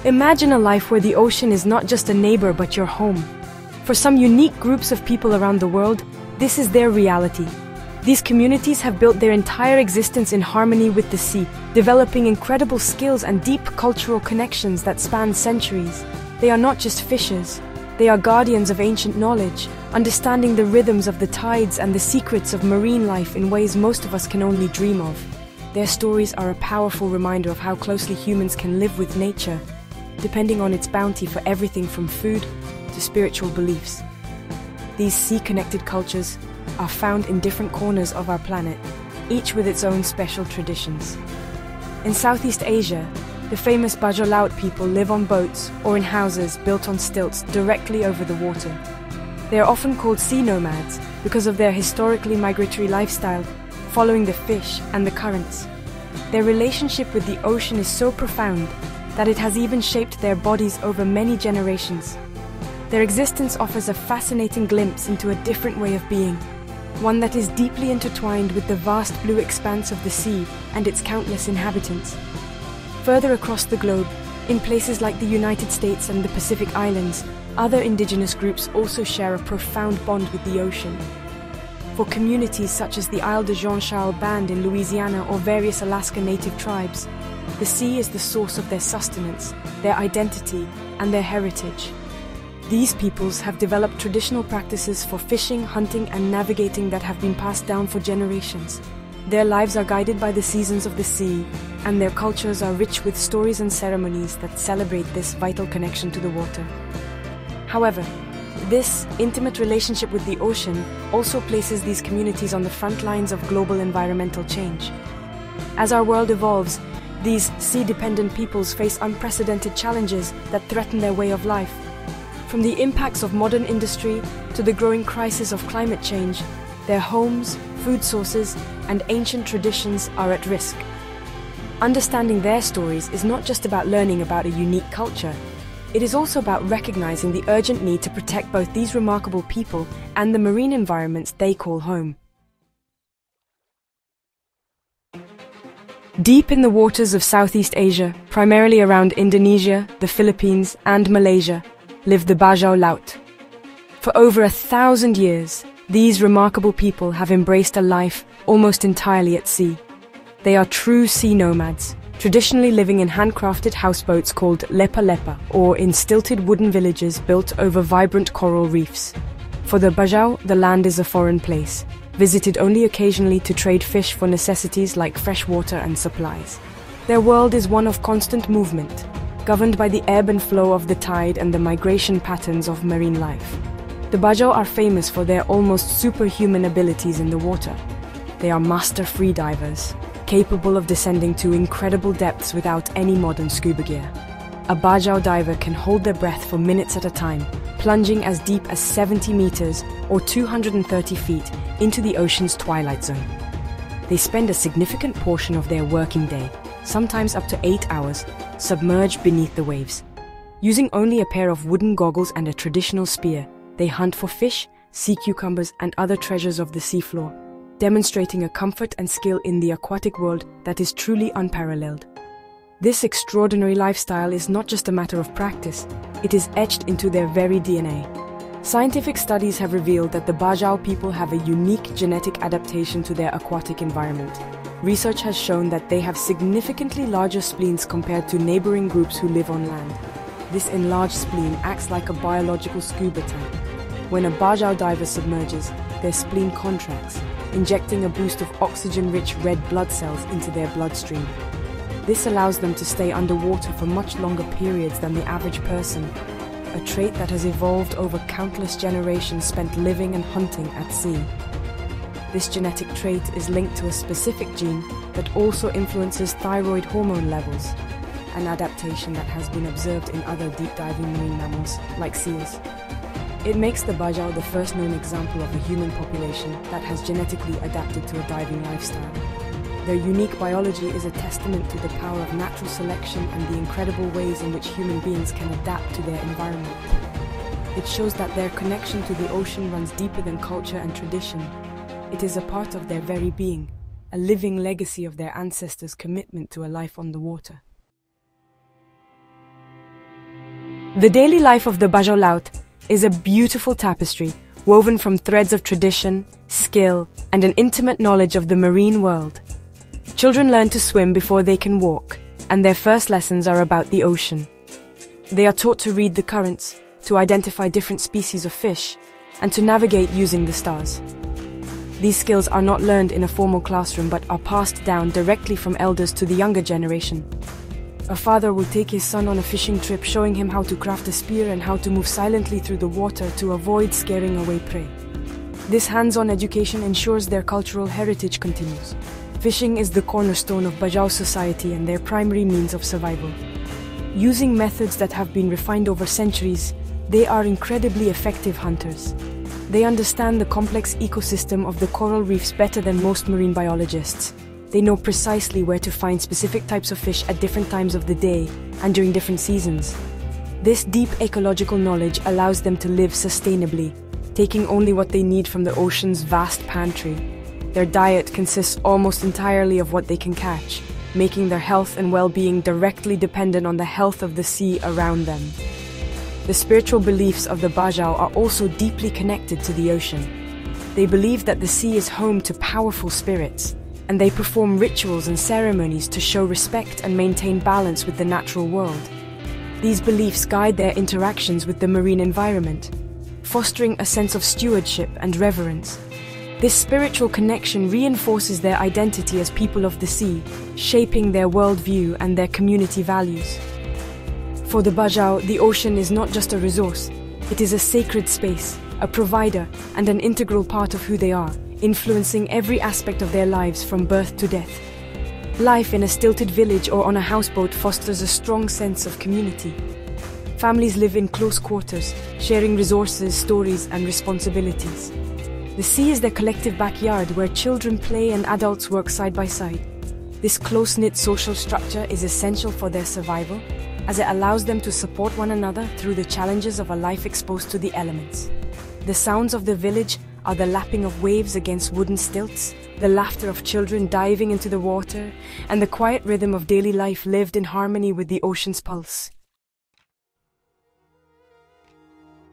Imagine a life where the ocean is not just a neighbor but your home. For some unique groups of people around the world, this is their reality. These communities have built their entire existence in harmony with the sea, developing incredible skills and deep cultural connections that span centuries. They are not just fishers. They are guardians of ancient knowledge, understanding the rhythms of the tides and the secrets of marine life in ways most of us can only dream of. Their stories are a powerful reminder of how closely humans can live with nature, depending on its bounty for everything from food to spiritual beliefs. These sea-connected cultures are found in different corners of our planet, each with its own special traditions. In Southeast Asia, the famous Bajau Laut people live on boats or in houses built on stilts directly over the water. They are often called sea nomads because of their historically migratory lifestyle, following the fish and the currents. Their relationship with the ocean is so profound that it has even shaped their bodies over many generations. Their existence offers a fascinating glimpse into a different way of being, one that is deeply intertwined with the vast blue expanse of the sea and its countless inhabitants. Further across the globe, in places like the United States and the Pacific Islands, other indigenous groups also share a profound bond with the ocean. For communities such as the Isle de Jean-Charles Band in Louisiana or various Alaska Native tribes, the sea is the source of their sustenance, their identity, and their heritage. These peoples have developed traditional practices for fishing, hunting, and navigating that have been passed down for generations. Their lives are guided by the seasons of the sea, and their cultures are rich with stories and ceremonies that celebrate this vital connection to the water. However, this intimate relationship with the ocean also places these communities on the front lines of global environmental change. As our world evolves, these sea-dependent peoples face unprecedented challenges that threaten their way of life. From the impacts of modern industry to the growing crisis of climate change, their homes, food sources, and ancient traditions are at risk. Understanding their stories is not just about learning about a unique culture. It is also about recognizing the urgent need to protect both these remarkable people and the marine environments they call home. Deep in the waters of Southeast Asia, primarily around Indonesia, the Philippines, and Malaysia, live the Bajau Laut. For over 1,000 years, these remarkable people have embraced a life almost entirely at sea. They are true sea nomads, traditionally living in handcrafted houseboats called lepa-lepa, or in stilted wooden villages built over vibrant coral reefs. For the Bajau, the land is a foreign place, visited only occasionally to trade fish for necessities like fresh water and supplies. Their world is one of constant movement, governed by the ebb and flow of the tide and the migration patterns of marine life. The Bajau are famous for their almost superhuman abilities in the water. They are master freedivers, capable of descending to incredible depths without any modern scuba gear. A Bajau diver can hold their breath for minutes at a time, plunging as deep as 70 meters or 230 feet into the ocean's twilight zone. They spend a significant portion of their working day, sometimes up to 8 hours, submerged beneath the waves. Using only a pair of wooden goggles and a traditional spear, they hunt for fish, sea cucumbers, and other treasures of the seafloor, demonstrating a comfort and skill in the aquatic world that is truly unparalleled. This extraordinary lifestyle is not just a matter of practice, it is etched into their very DNA. Scientific studies have revealed that the Bajau people have a unique genetic adaptation to their aquatic environment. Research has shown that they have significantly larger spleens compared to neighboring groups who live on land. This enlarged spleen acts like a biological scuba tank. When a Bajau diver submerges, their spleen contracts, injecting a boost of oxygen-rich red blood cells into their bloodstream. This allows them to stay underwater for much longer periods than the average person, a trait that has evolved over countless generations spent living and hunting at sea. This genetic trait is linked to a specific gene that also influences thyroid hormone levels, an adaptation that has been observed in other deep-diving marine mammals, like seals. It makes the Bajau the first known example of a human population that has genetically adapted to a diving lifestyle. Their unique biology is a testament to the power of natural selection and the incredible ways in which human beings can adapt to their environment. It shows that their connection to the ocean runs deeper than culture and tradition. It is a part of their very being, a living legacy of their ancestors' commitment to a life on the water. The daily life of the Bajau Laut is a beautiful tapestry woven from threads of tradition, skill, and an intimate knowledge of the marine world. Children learn to swim before they can walk, and their first lessons are about the ocean. They are taught to read the currents, to identify different species of fish, and to navigate using the stars. These skills are not learned in a formal classroom but are passed down directly from elders to the younger generation. A father will take his son on a fishing trip, showing him how to craft a spear and how to move silently through the water to avoid scaring away prey. This hands-on education ensures their cultural heritage continues. Fishing is the cornerstone of Bajau society and their primary means of survival. Using methods that have been refined over centuries, they are incredibly effective hunters. They understand the complex ecosystem of the coral reefs better than most marine biologists. They know precisely where to find specific types of fish at different times of the day and during different seasons. This deep ecological knowledge allows them to live sustainably, taking only what they need from the ocean's vast pantry. Their diet consists almost entirely of what they can catch, making their health and well-being directly dependent on the health of the sea around them. The spiritual beliefs of the Bajau are also deeply connected to the ocean. They believe that the sea is home to powerful spirits, and they perform rituals and ceremonies to show respect and maintain balance with the natural world. These beliefs guide their interactions with the marine environment, fostering a sense of stewardship and reverence. This spiritual connection reinforces their identity as people of the sea, shaping their worldview and their community values. For the Bajau, the ocean is not just a resource, it is a sacred space, a provider, and an integral part of who they are, influencing every aspect of their lives from birth to death. Life in a stilted village or on a houseboat fosters a strong sense of community. Families live in close quarters, sharing resources, stories, and responsibilities. The sea is their collective backyard where children play and adults work side by side. This close-knit social structure is essential for their survival, as it allows them to support one another through the challenges of a life exposed to the elements. The sounds of the village are the lapping of waves against wooden stilts, the laughter of children diving into the water, and the quiet rhythm of daily life lived in harmony with the ocean's pulse.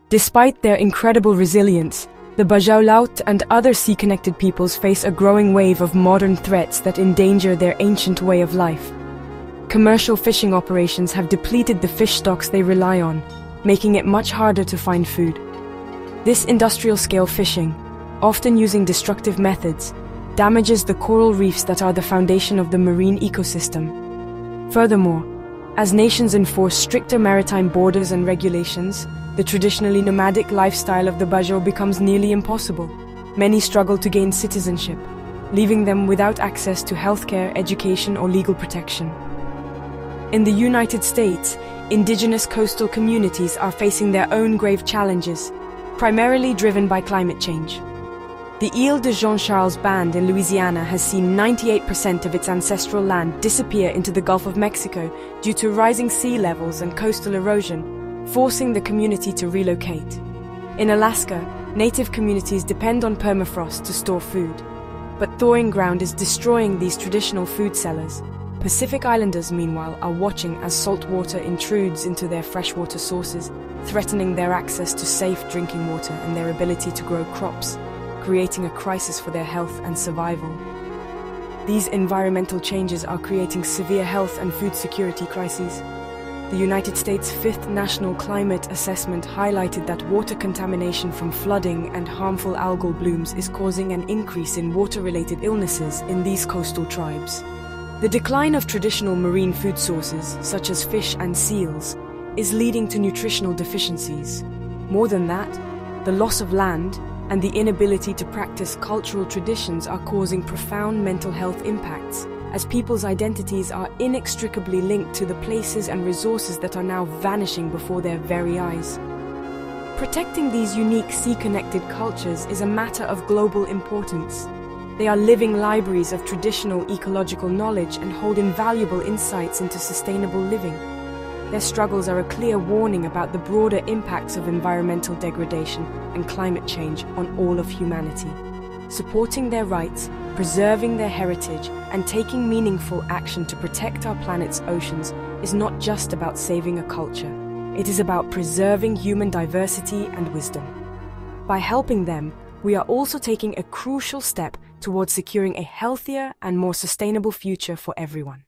Despite their incredible resilience, the Bajau Laut and other sea-connected peoples face a growing wave of modern threats that endanger their ancient way of life. Commercial fishing operations have depleted the fish stocks they rely on, making it much harder to find food. This industrial-scale fishing, often using destructive methods, damages the coral reefs that are the foundation of the marine ecosystem. Furthermore, as nations enforce stricter maritime borders and regulations, the traditionally nomadic lifestyle of the Bajau becomes nearly impossible. Many struggle to gain citizenship, leaving them without access to healthcare, education, or legal protection. In the United States, indigenous coastal communities are facing their own grave challenges, primarily driven by climate change. The Ile de Jean-Charles Band in Louisiana has seen 98% of its ancestral land disappear into the Gulf of Mexico due to rising sea levels and coastal erosion, forcing the community to relocate. In Alaska, native communities depend on permafrost to store food, but thawing ground is destroying these traditional food sellers. Pacific Islanders, meanwhile, are watching as salt water intrudes into their freshwater sources, threatening their access to safe drinking water and their ability to grow crops, creating a crisis for their health and survival. These environmental changes are creating severe health and food security crises. The United States' 5th National Climate Assessment highlighted that water contamination from flooding and harmful algal blooms is causing an increase in water-related illnesses in these coastal tribes. The decline of traditional marine food sources, such as fish and seals, is leading to nutritional deficiencies. More than that, the loss of land and the inability to practice cultural traditions are causing profound mental health impacts, as people's identities are inextricably linked to the places and resources that are now vanishing before their very eyes. Protecting these unique sea-connected cultures is a matter of global importance. They are living libraries of traditional ecological knowledge and hold invaluable insights into sustainable living. Their struggles are a clear warning about the broader impacts of environmental degradation and climate change on all of humanity. Supporting their rights, preserving their heritage, and taking meaningful action to protect our planet's oceans is not just about saving a culture. It is about preserving human diversity and wisdom. By helping them, we are also taking a crucial step towards securing a healthier and more sustainable future for everyone.